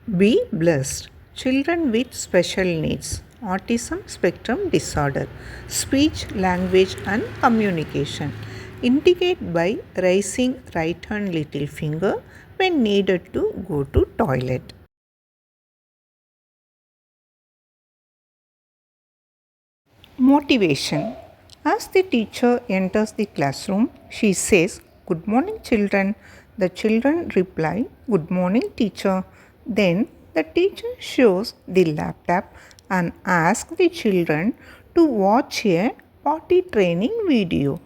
Be blessed. Children with special needs, autism spectrum disorder, speech, language, and communication. Indicate by raising right hand little finger when needed to go to toilet. Motivation. As the teacher enters the classroom, she says, "Good morning, children." The children reply, "Good morning, teacher." Then the teacher shows the laptop and asks the children to watch a potty training video.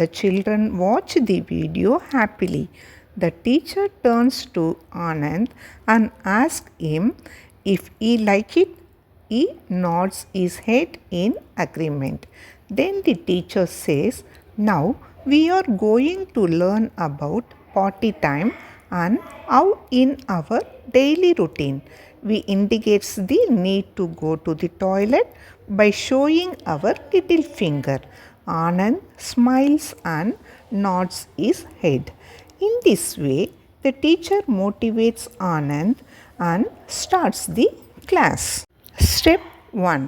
The children watch the video happily. The teacher turns to Anand and asks him if he liked it. He nods his head in agreement. Then the teacher says, "Now we are going to learn about potty time and how in our daily routine we indicates the need to go to the toilet by showing our little finger." Anand smiles and nods his head. In this way, the teacher motivates Anand and starts the class. Step 1.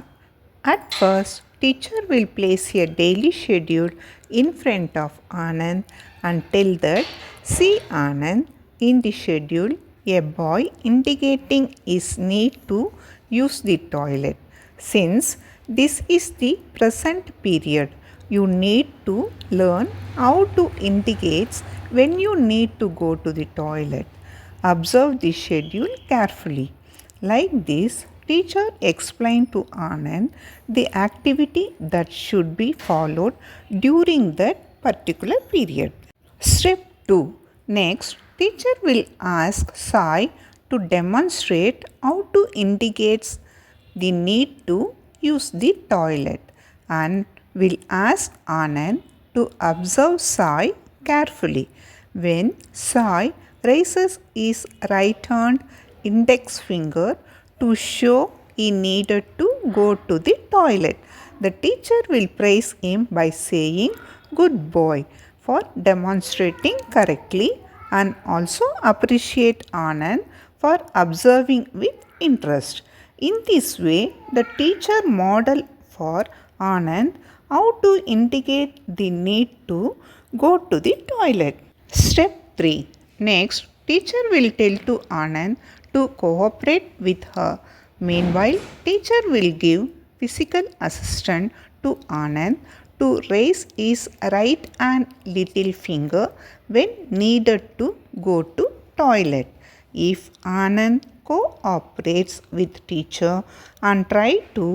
At first, teacher will place a daily schedule in front of Anand and tell that, "See Anand, in the schedule, a boy indicating his need to use the toilet. Since this is the present period, you need to learn how to indicate when you need to go to the toilet. Observe the schedule carefully." Like this, teacher explained to Anand the activity that should be followed during that particular period. Step 2. Next, teacher will ask Sai to demonstrate how to indicate the need to use the toilet and will ask Anand to observe Sai carefully. When Sai raises his right hand index finger to show he needed to go to the toilet, the teacher will praise him by saying, "Good boy," for demonstrating correctly, and also appreciate Anand for observing with interest. In this way, the teacher model for Anand how to indicate the need to go to the toilet. Step 3. Next, teacher will tell to Anand to cooperate with her. Meanwhile, teacher will give physical assistance to Anand to raise his right hand little finger when needed to go to toilet. If Anand cooperates with teacher and try to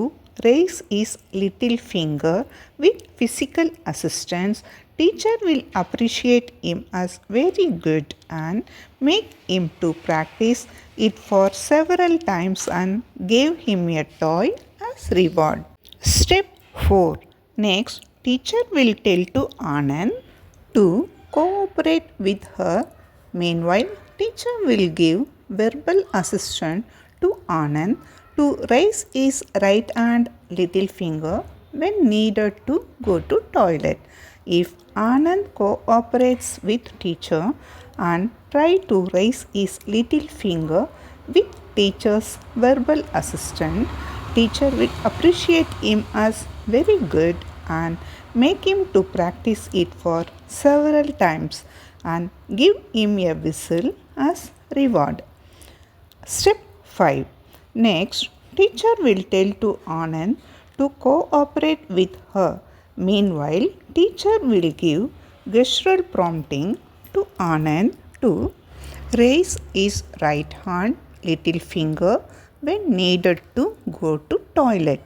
raise his little finger with physical assistance, teacher will appreciate him as very good and make him to practice it for several times and give him a toy as reward. Step 4. Next, teacher will tell to Anand to cooperate with her. Meanwhile, teacher will give verbal assistance to Anand to raise his right hand little finger when needed to go to toilet. If Anand cooperates with teacher and try to raise his little finger with teacher's verbal assistance, teacher will appreciate him as very good and make him to practice it for several times and give him a whistle as reward. Step 5. Next, teacher will tell to Anand to cooperate with her. Meanwhile, teacher will give gestural prompting to Anand to raise his right hand little finger when needed to go to toilet.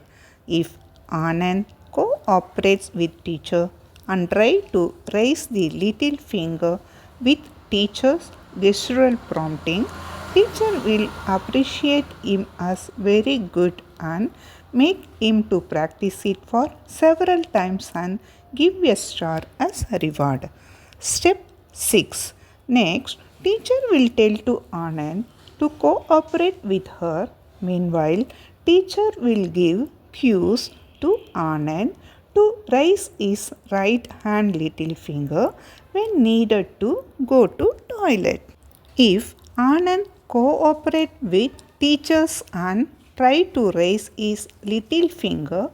If Anand cooperates with teacher and try to raise the little finger with teacher's gestural prompting, teacher will appreciate him as very good and make him to practice it for several times and give a star as a reward. Step 6. Next, teacher will tell to Anand to cooperate with her. Meanwhile, teacher will give cues to Anand to raise his right hand little finger when needed to go to toilet. If Anand cooperate with teaches and try to raise his little finger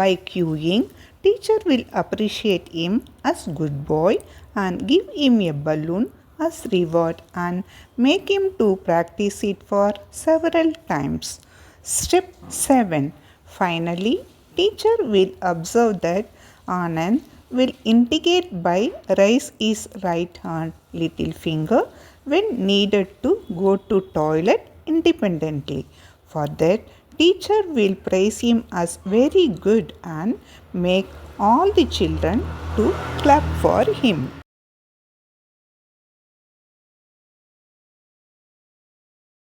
by cueing. Teacher will appreciate him as good boy and give him a balloon as reward and make him to practice it for several times. Step 7. Finally, teacher will observe that Anand will indicate by raise his right hand little finger when needed to go to toilet independently. For that, teacher will praise him as very good and make all the children to clap for him.